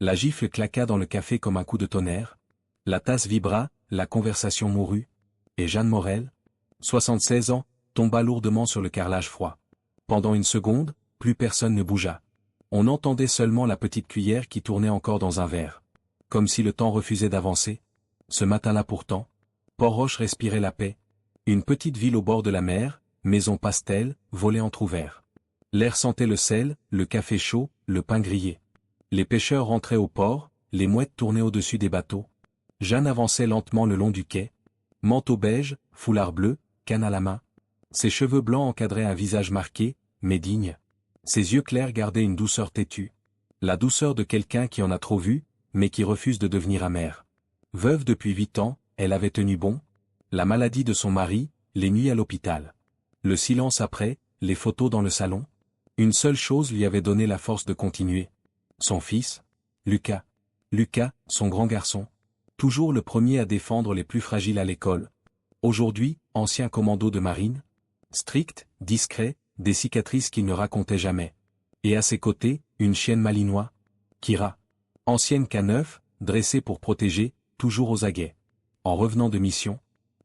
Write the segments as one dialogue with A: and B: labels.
A: La gifle claqua dans le café comme un coup de tonnerre. La tasse vibra, la conversation mourut. Et Jeanne Morel, 76 ans, tomba lourdement sur le carrelage froid. Pendant une seconde, plus personne ne bougea. On entendait seulement la petite cuillère qui tournait encore dans un verre. Comme si le temps refusait d'avancer. Ce matin-là pourtant, Port-Roche respirait la paix. Une petite ville au bord de la mer, maison pastel, volets entr'ouverts. L'air sentait le sel, le café chaud, le pain grillé. Les pêcheurs rentraient au port, les mouettes tournaient au-dessus des bateaux. Jeanne avançait lentement le long du quai. Manteau beige, foulard bleu, canne à la main. Ses cheveux blancs encadraient un visage marqué, mais digne. Ses yeux clairs gardaient une douceur têtue. La douceur de quelqu'un qui en a trop vu, mais qui refuse de devenir amer. Veuve depuis 8 ans, elle avait tenu bon. La maladie de son mari, les nuits à l'hôpital. Le silence après, les photos dans le salon. Une seule chose lui avait donné la force de continuer. Son fils, Lucas. Lucas, son grand garçon. Toujours le premier à défendre les plus fragiles à l'école. Aujourd'hui, ancien commando de marine. Strict, discret, des cicatrices qu'il ne racontait jamais. Et à ses côtés, une chienne malinois. Kira. Ancienne K9, dressée pour protéger, toujours aux aguets. En revenant de mission,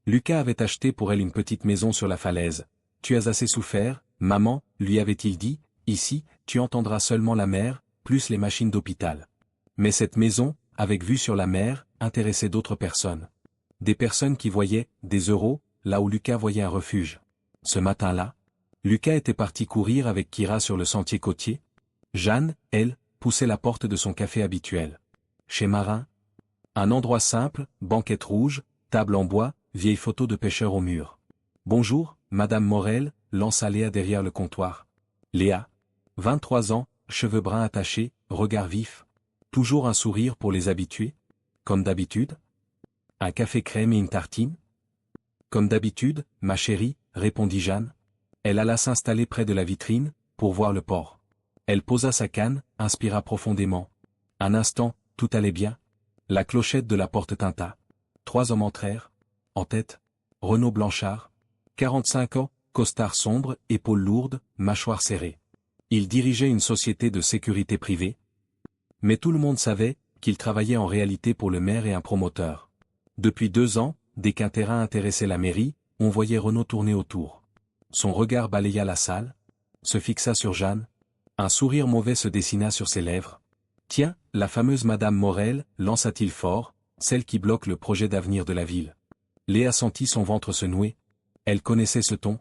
A: Lucas avait acheté pour elle une petite maison sur la falaise. Tu as assez souffert, maman, lui avait-il dit, ici, tu entendras seulement la mer, plus les machines d'hôpital. Mais cette maison, avec vue sur la mer, intéressait d'autres personnes. Des personnes qui voyaient, des euros, là où Lucas voyait un refuge. Ce matin-là, Lucas était parti courir avec Kira sur le sentier côtier. Jeanne, elle, poussait la porte de son café habituel. Chez Marin. Un endroit simple, banquette rouge, table en bois, vieille photo de pêcheur au mur. Bonjour, Madame Morel, lança Léa derrière le comptoir. Léa. 23 ans, cheveux bruns attachés, regard vif. Toujours un sourire pour les habitués. Comme d'habitude. Un café crème et une tartine. Comme d'habitude, ma chérie, répondit Jeanne. Elle alla s'installer près de la vitrine, pour voir le port. Elle posa sa canne, inspira profondément. Un instant, tout allait bien. La clochette de la porte tinta. 3 hommes entrèrent. En tête, Renaud Blanchard. 45 ans, costard sombre, épaules lourdes, mâchoire serrée. Il dirigeait une société de sécurité privée. Mais tout le monde savait qu'il travaillait en réalité pour le maire et un promoteur. Depuis 2 ans, dès qu'un terrain intéressait la mairie, on voyait Renaud tourner autour. Son regard balaya la salle, se fixa sur Jeanne. Un sourire mauvais se dessina sur ses lèvres. Tiens, la fameuse Madame Morel, lança-t-il fort, celle qui bloque le projet d'avenir de la ville. Léa sentit son ventre se nouer. Elle connaissait ce ton.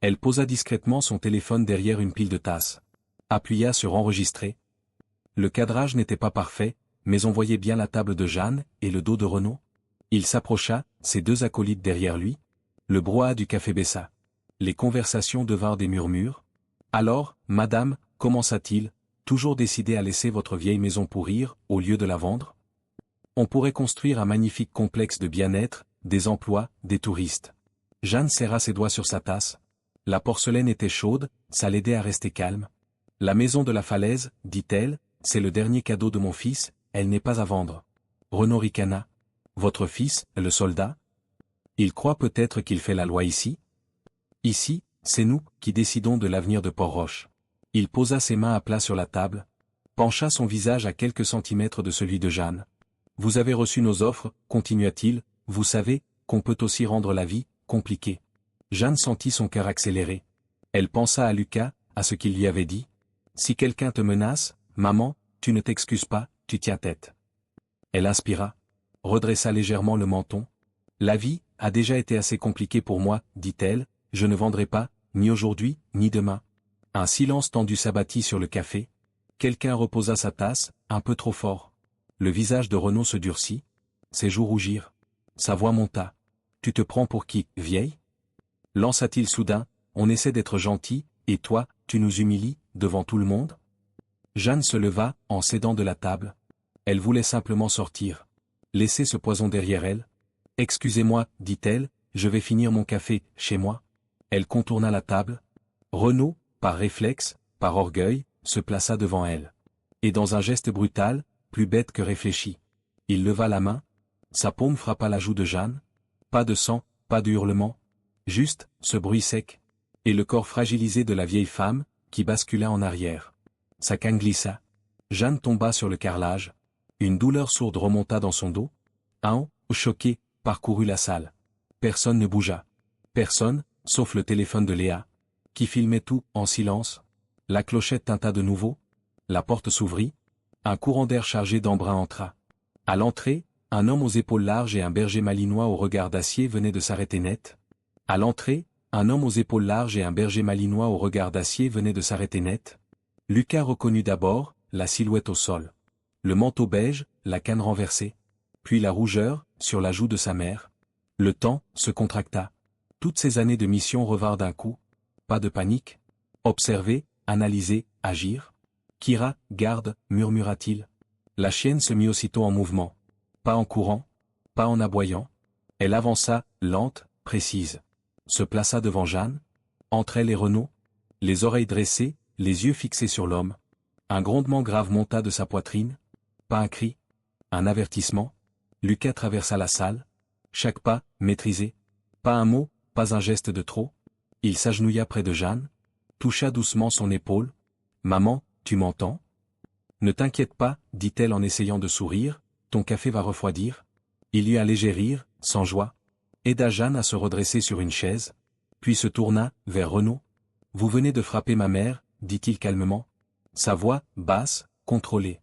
A: Elle posa discrètement son téléphone derrière une pile de tasses. Appuya sur enregistrer. Le cadrage n'était pas parfait, mais on voyait bien la table de Jeanne et le dos de Renaud. Il s'approcha, ses 2 acolytes derrière lui. Le brouhaha du café baissa. Les conversations devinrent des murmures. Alors, madame, commença-t-il, toujours décidé à laisser votre vieille maison pourrir, au lieu de la vendre? On pourrait construire un magnifique complexe de bien-être, des emplois, des touristes. Jeanne serra ses doigts sur sa tasse. La porcelaine était chaude, ça l'aidait à rester calme. La maison de la falaise, dit-elle, c'est le dernier cadeau de mon fils, elle n'est pas à vendre. Renaud ricana. Votre fils, le soldat? Il croit peut-être qu'il fait la loi ici? Ici, c'est nous qui décidons de l'avenir de Port-Roche. Il posa ses mains à plat sur la table, pencha son visage à quelques centimètres de celui de Jeanne. Vous avez reçu nos offres, continua-t-il, vous savez qu'on peut aussi rendre la vie compliquée. Jeanne sentit son cœur accélérer. Elle pensa à Lucas, à ce qu'il lui avait dit. Si quelqu'un te menace, maman, tu ne t'excuses pas, tu tiens tête. Elle inspira, redressa légèrement le menton. La vie a déjà été assez compliquée pour moi, dit-elle, je ne vendrai pas, ni aujourd'hui, ni demain. Un silence tendu s'abattit sur le café. Quelqu'un reposa sa tasse, un peu trop fort. Le visage de Renaud se durcit. Ses joues rougirent. Sa voix monta. Tu te prends pour qui, vieille? Lança-t-il soudain, on essaie d'être gentil, et toi, tu nous humilies, devant tout le monde? Jeanne se leva, en s'aidant de la table. Elle voulait simplement sortir. Laisser ce poison derrière elle. Excusez-moi, dit-elle, je vais finir mon café, chez moi. Elle contourna la table. Renaud, par réflexe, par orgueil, se plaça devant elle. Et dans un geste brutal, plus bête que réfléchi, il leva la main. Sa paume frappa la joue de Jeanne. Pas de sang, pas de hurlement. Juste, ce bruit sec. Et le corps fragilisé de la vieille femme, qui bascula en arrière. Sa canne glissa. Jeanne tomba sur le carrelage. Une douleur sourde remonta dans son dos. Un, choqué, parcourut la salle. Personne ne bougea. Personne, sauf le téléphone de Léa, qui filmait tout, en silence. La clochette tinta de nouveau. La porte s'ouvrit. Un courant d'air chargé d'embrun entra. À l'entrée, un homme aux épaules larges et un berger malinois au regard d'acier venait de s'arrêter net. À l'entrée, un homme aux épaules larges et un berger malinois au regard d'acier venait de s'arrêter net. Lucas reconnut d'abord, la silhouette au sol. Le manteau beige, la canne renversée. Puis la rougeur, sur la joue de sa mère. Le temps, se contracta. Toutes ces années de mission revinrent d'un coup. Pas de panique. Observer, analyser, agir. Kira, garde, murmura-t-il. La chienne se mit aussitôt en mouvement. Pas en courant, pas en aboyant. Elle avança, lente, précise. Se plaça devant Jeanne. Entre elle et Renaud. Les oreilles dressées, les yeux fixés sur l'homme. Un grondement grave monta de sa poitrine. Pas un cri. Un avertissement. Lucas traversa la salle. Chaque pas, maîtrisé. Pas un mot, pas un geste de trop. Il s'agenouilla près de Jeanne. Toucha doucement son épaule. « Maman, tu m'entends ? » « Ne t'inquiète pas, dit-elle en essayant de sourire, ton café va refroidir. » Il eut un léger rire, sans joie. Aida Jeanne à se redresser sur une chaise. Puis se tourna, vers Renaud. « Vous venez de frapper ma mère, dit-il calmement. Sa voix, basse, contrôlée.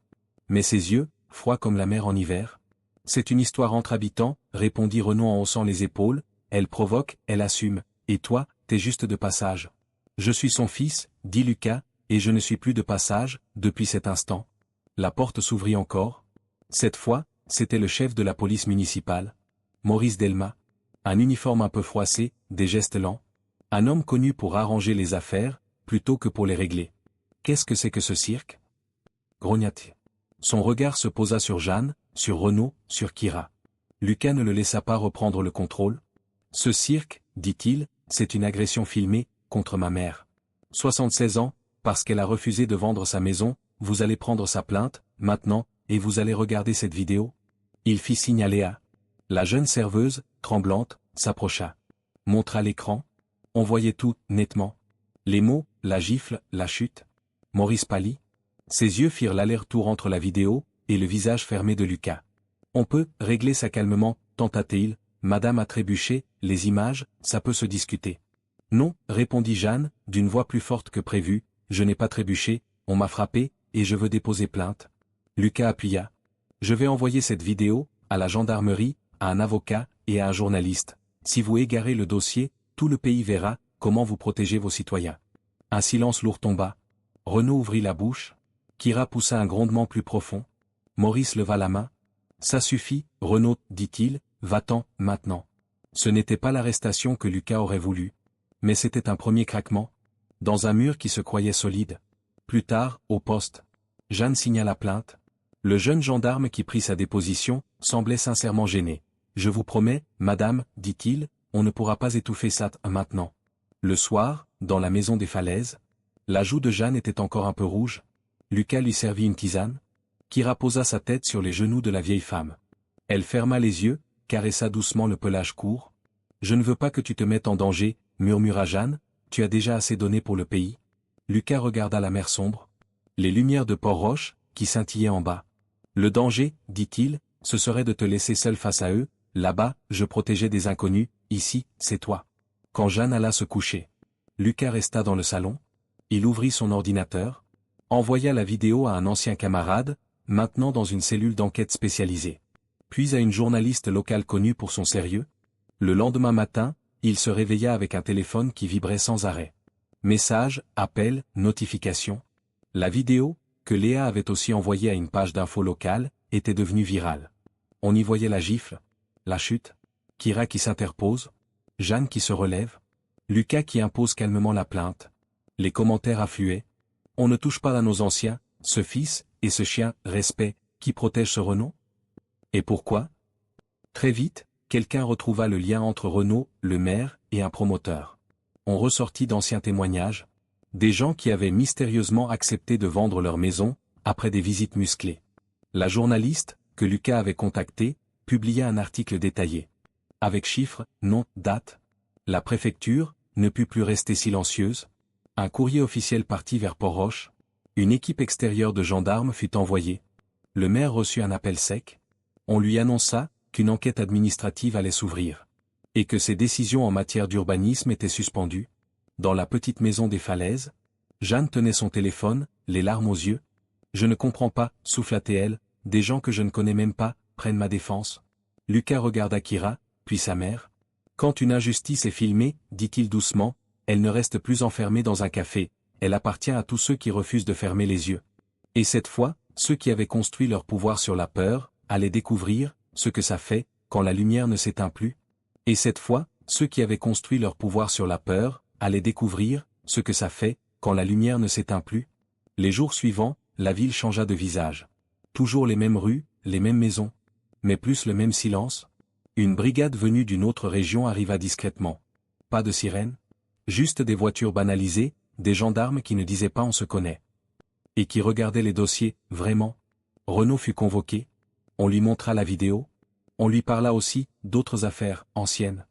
A: Mais ses yeux, froids comme la mer en hiver. C'est une histoire entre habitants, répondit Renaud en haussant les épaules. Elle provoque, elle assume. Et toi, t'es juste de passage. Je suis son fils, dit Lucas, et je ne suis plus de passage, depuis cet instant. La porte s'ouvrit encore. Cette fois, c'était le chef de la police municipale. Maurice Delma. Un uniforme un peu froissé, des gestes lents. Un homme connu pour arranger les affaires, plutôt que pour les régler. Qu'est-ce que c'est que ce cirque ? Grogna-t-il. Son regard se posa sur Jeanne, sur Renaud, sur Kira. Lucas ne le laissa pas reprendre le contrôle. Ce cirque, dit-il, c'est une agression filmée, contre ma mère. 76 ans, parce qu'elle a refusé de vendre sa maison, vous allez prendre sa plainte, maintenant, et vous allez regarder cette vidéo. Il fit signe à Léa. La jeune serveuse, tremblante, s'approcha. Montra l'écran. On voyait tout, nettement. Les mots, la gifle, la chute. Maurice pâlit. Ses yeux firent l'aller-retour entre la vidéo, et le visage fermé de Lucas. On peut régler ça calmement, tenta-t-il. Madame a trébuché, les images, ça peut se discuter. Non, répondit Jeanne, d'une voix plus forte que prévu, je n'ai pas trébuché, on m'a frappé, et je veux déposer plainte. Lucas appuya. Je vais envoyer cette vidéo, à la gendarmerie, à un avocat, et à un journaliste. Si vous égarez le dossier, tout le pays verra, comment vous protégez vos citoyens. Un silence lourd tomba. Renaud ouvrit la bouche. Kira poussa un grondement plus profond. Maurice leva la main. Ça suffit, Renaud, dit-il, va-t'en, maintenant. Ce n'était pas l'arrestation que Lucas aurait voulu. Mais c'était un premier craquement. Dans un mur qui se croyait solide. Plus tard, au poste. Jeanne signa la plainte. Le jeune gendarme qui prit sa déposition, semblait sincèrement gêné. Je vous promets, madame, dit-il, on ne pourra pas étouffer ça maintenant. Le soir, dans la maison des Falaises, la joue de Jeanne était encore un peu rouge. Lucas lui servit une tisane. Kira posa sa tête sur les genoux de la vieille femme. Elle ferma les yeux, caressa doucement le pelage court. Je ne veux pas que tu te mettes en danger, murmura Jeanne, tu as déjà assez donné pour le pays. Lucas regarda la mer sombre. Les lumières de Port-Roche, qui scintillaient en bas. Le danger, dit-il, ce serait de te laisser seul face à eux, là-bas, je protégeais des inconnus, ici, c'est toi. Quand Jeanne alla se coucher. Lucas resta dans le salon. Il ouvrit son ordinateur. Envoya la vidéo à un ancien camarade, maintenant dans une cellule d'enquête spécialisée. Puis à une journaliste locale connue pour son sérieux. Le lendemain matin, il se réveilla avec un téléphone qui vibrait sans arrêt. Messages, appels, notifications. La vidéo, que Léa avait aussi envoyée à une page d'info locale, était devenue virale. On y voyait la gifle, la chute, Kira qui s'interpose, Jeanne qui se relève, Lucas qui impose calmement la plainte. Les commentaires affluaient. On ne touche pas à nos anciens, ce fils, et ce chien, respect, qui protège ce Renaud ? Et pourquoi ? Très vite, quelqu'un retrouva le lien entre Renaud, le maire, et un promoteur. On ressortit d'anciens témoignages. Des gens qui avaient mystérieusement accepté de vendre leur maison, après des visites musclées. La journaliste, que Lucas avait contactée, publia un article détaillé. Avec chiffres, nom, date. La préfecture ne put plus rester silencieuse. Un courrier officiel partit vers Port-Roche. Une équipe extérieure de gendarmes fut envoyée. le maire reçut un appel sec. On lui annonça qu'une enquête administrative allait s'ouvrir. Et que ses décisions en matière d'urbanisme étaient suspendues. Dans la petite maison des Falaises, Jeanne tenait son téléphone, les larmes aux yeux. « Je ne comprends pas, souffla-t-elle, des gens que je ne connais même pas, prennent ma défense. » Lucas regarda Kira, puis sa mère. « Quand une injustice est filmée, dit-il doucement, elle ne reste plus enfermée dans un café, elle appartient à tous ceux qui refusent de fermer les yeux. Et cette fois, ceux qui avaient construit leur pouvoir sur la peur, allaient découvrir ce que ça fait, quand la lumière ne s'éteint plus. Et cette fois, ceux qui avaient construit leur pouvoir sur la peur, allaient découvrir ce que ça fait, quand la lumière ne s'éteint plus. Les jours suivants, la ville changea de visage. Toujours les mêmes rues, les mêmes maisons. Mais plus le même silence. Une brigade venue d'une autre région arriva discrètement. Pas de sirène. Juste des voitures banalisées, des gendarmes qui ne disaient pas on se connaît. Et qui regardaient les dossiers, vraiment. Renaud fut convoqué. On lui montra la vidéo. On lui parla aussi d'autres affaires anciennes.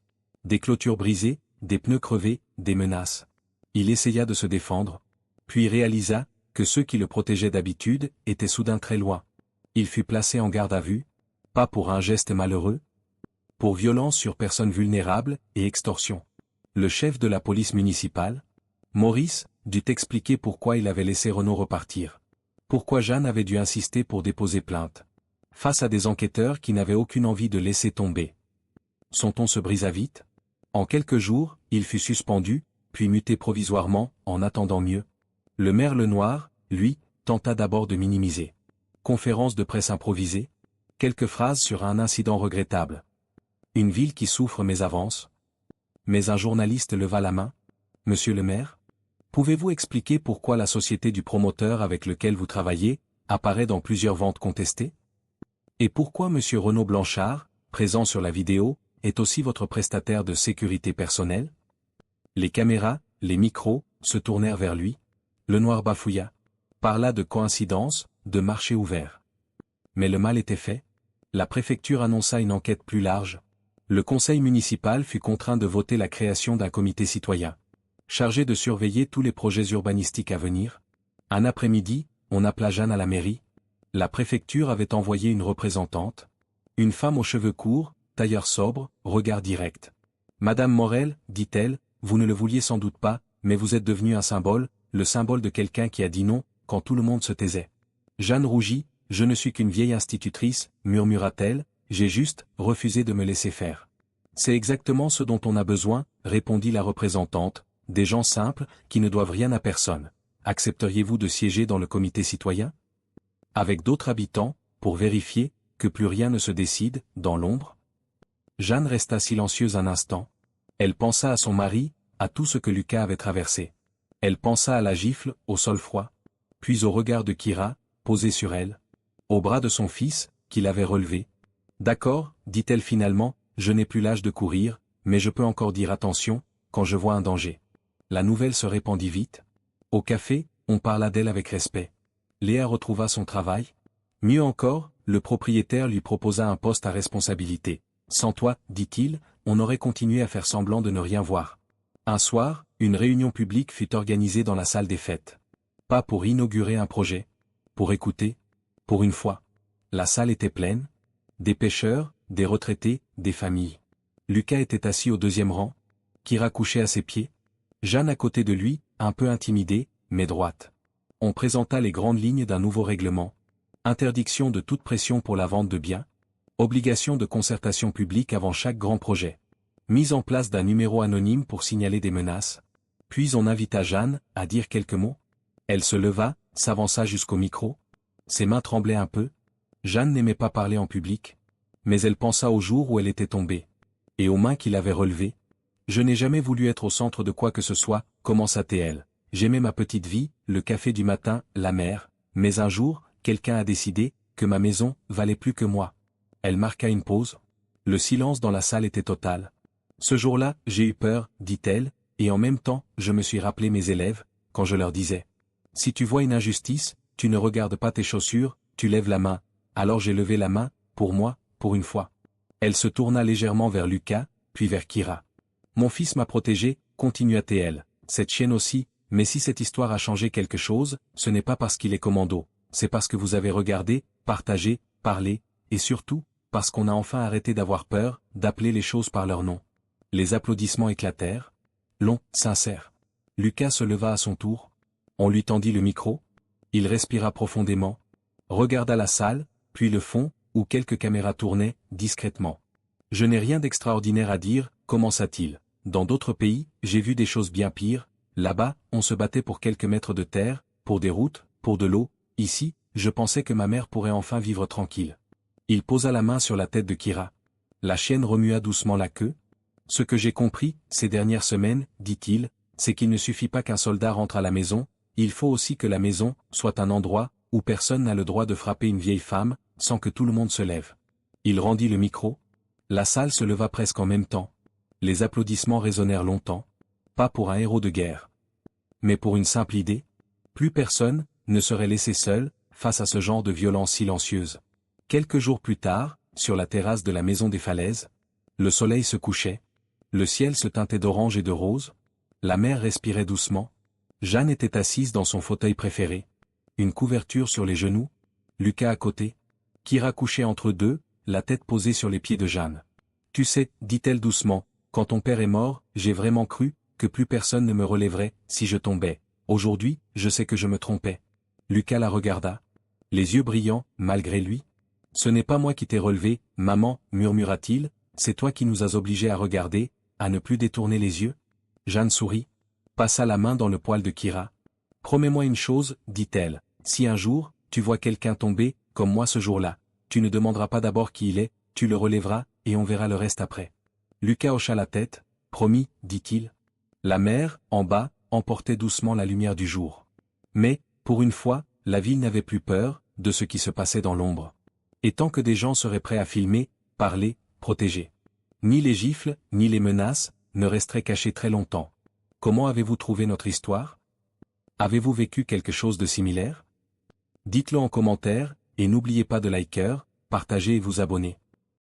A: Des clôtures brisées, des pneus crevés, des menaces. Il essaya de se défendre, puis réalisa que ceux qui le protégeaient d'habitude étaient soudain très loin. Il fut placé en garde à vue, pas pour un geste malheureux, pour violence sur personne vulnérable et extorsion. Le chef de la police municipale, Maurice, dut expliquer pourquoi il avait laissé Renaud repartir. Pourquoi Jeanne avait dû insister pour déposer plainte. Face à des enquêteurs qui n'avaient aucune envie de laisser tomber. Son ton se brisa vite. En quelques jours, il fut suspendu, puis muté provisoirement, en attendant mieux. Le maire Lenoir, lui, tenta d'abord de minimiser. Conférence de presse improvisée. Quelques phrases sur un incident regrettable. Une ville qui souffre mais avance. Mais un journaliste leva la main. « Monsieur le maire, pouvez-vous expliquer pourquoi la société du promoteur avec lequel vous travaillez apparaît dans plusieurs ventes contestées? Et pourquoi monsieur Renaud Blanchard, présent sur la vidéo, est aussi votre prestataire de sécurité personnelle ?» Les caméras, les micros, se tournèrent vers lui. Lenoir bafouilla. Parla de coïncidence, de marché ouvert. Mais le mal était fait. La préfecture annonça une enquête plus large. Le conseil municipal fut contraint de voter la création d'un comité citoyen, chargé de surveiller tous les projets urbanistiques à venir. Un après-midi, on appela Jeanne à la mairie. La préfecture avait envoyé une représentante. Une femme aux cheveux courts, tailleur sobre, regard direct. « Madame Morel, dit-elle, vous ne le vouliez sans doute pas, mais vous êtes devenue un symbole, le symbole de quelqu'un qui a dit non, quand tout le monde se taisait. » Jeanne rougit. « Je ne suis qu'une vieille institutrice, murmura-t-elle, j'ai juste refusé de me laisser faire. »« C'est exactement ce dont on a besoin, répondit la représentante, des gens simples, qui ne doivent rien à personne. Accepteriez-vous de siéger dans le comité citoyen ? Avec d'autres habitants, pour vérifier que plus rien ne se décide, dans l'ombre ?» Jeanne resta silencieuse un instant. Elle pensa à son mari, à tout ce que Lucas avait traversé. Elle pensa à la gifle, au sol froid, puis au regard de Kira, posé sur elle, au bras de son fils, qu'il avait relevé. « D'accord, dit-elle finalement, je n'ai plus l'âge de courir, mais je peux encore dire attention, quand je vois un danger. » La nouvelle se répandit vite. Au café, on parla d'elle avec respect. Léa retrouva son travail. Mieux encore, le propriétaire lui proposa un poste à responsabilité. « Sans toi, dit-il, on aurait continué à faire semblant de ne rien voir. » Un soir, une réunion publique fut organisée dans la salle des fêtes. Pas pour inaugurer un projet. Pour écouter. Pour une fois. La salle était pleine. Des pêcheurs, des retraités, des familles. Lucas était assis au deuxième rang. Kira couchait à ses pieds. Jeanne à côté de lui, un peu intimidée, mais droite. On présenta les grandes lignes d'un nouveau règlement. Interdiction de toute pression pour la vente de biens. Obligation de concertation publique avant chaque grand projet. Mise en place d'un numéro anonyme pour signaler des menaces. Puis on invita Jeanne à dire quelques mots. Elle se leva, s'avança jusqu'au micro. Ses mains tremblaient un peu. Jeanne n'aimait pas parler en public. Mais elle pensa au jour où elle était tombée. Et aux mains qu'il avait relevées. « Je n'ai jamais voulu être au centre de quoi que ce soit, commença-t-elle. J'aimais ma petite vie, le café du matin, la mer. Mais un jour, quelqu'un a décidé que ma maison valait plus que moi. » Elle marqua une pause. Le silence dans la salle était total. « Ce jour-là, j'ai eu peur, dit-elle, et en même temps, je me suis rappelé mes élèves, quand je leur disais. Si tu vois une injustice, tu ne regardes pas tes chaussures, tu lèves la main. Alors j'ai levé la main, pour moi, pour une fois. » Elle se tourna légèrement vers Lucas, puis vers Kira. « Mon fils m'a protégé, continua-t-elle, cette chienne aussi, mais si cette histoire a changé quelque chose, ce n'est pas parce qu'il est commando, c'est parce que vous avez regardé, partager, parler, et surtout, parce qu'on a enfin arrêté d'avoir peur, d'appeler les choses par leur nom. Les applaudissements éclatèrent. Long, sincère. Lucas se leva à son tour. On lui tendit le micro. Il respira profondément, regarda la salle, puis le fond, où quelques caméras tournaient, discrètement. Je n'ai rien d'extraordinaire à dire, commença-t-il. Dans d'autres pays, j'ai vu des choses bien pires. Là-bas, on se battait pour quelques mètres de terre, pour des routes, pour de l'eau. Ici, je pensais que ma mère pourrait enfin vivre tranquille. Il posa la main sur la tête de Kira. La chienne remua doucement la queue. Ce que j'ai compris, ces dernières semaines, dit-il, c'est qu'il ne suffit pas qu'un soldat rentre à la maison, il faut aussi que la maison soit un endroit où personne n'a le droit de frapper une vieille femme, sans que tout le monde se lève. Il rendit le micro. La salle se leva presque en même temps. Les applaudissements résonnèrent longtemps. Pas pour un héros de guerre. Mais pour une simple idée. Plus personne ne serait laissé seul face à ce genre de violence silencieuse. Quelques jours plus tard, sur la terrasse de la maison des Falaises, le soleil se couchait. Le ciel se teintait d'orange et de rose. La mer respirait doucement. Jeanne était assise dans son fauteuil préféré. Une couverture sur les genoux. Lucas à côté. Kira couchait entre deux, la tête posée sur les pieds de Jeanne. « Tu sais, dit-elle doucement, quand ton père est mort, j'ai vraiment cru que plus personne ne me relèverait si je tombais. Aujourd'hui, je sais que je me trompais. » Lucas la regarda. Les yeux brillants, malgré lui. « Ce n'est pas moi qui t'ai relevé, maman, murmura-t-il, c'est toi qui nous as obligés à regarder, à ne plus détourner les yeux. » Jeanne sourit. Passa la main dans le poil de Kira. « Promets-moi une chose, dit-elle, si un jour, tu vois quelqu'un tomber, comme moi ce jour-là, tu ne demanderas pas d'abord qui il est, tu le relèveras, et on verra le reste après. » Lucas hocha la tête. « Promis, dit-il. » La mer, en bas, emportait doucement la lumière du jour. Mais, pour une fois, la ville n'avait plus peur de ce qui se passait dans l'ombre. Et tant que des gens seraient prêts à filmer, parler, protéger. Ni les gifles, ni les menaces, ne resteraient cachés très longtemps. Comment avez-vous trouvé notre histoire? Avez-vous vécu quelque chose de similaire? Dites-le en commentaire, et n'oubliez pas de liker, partager et vous abonner.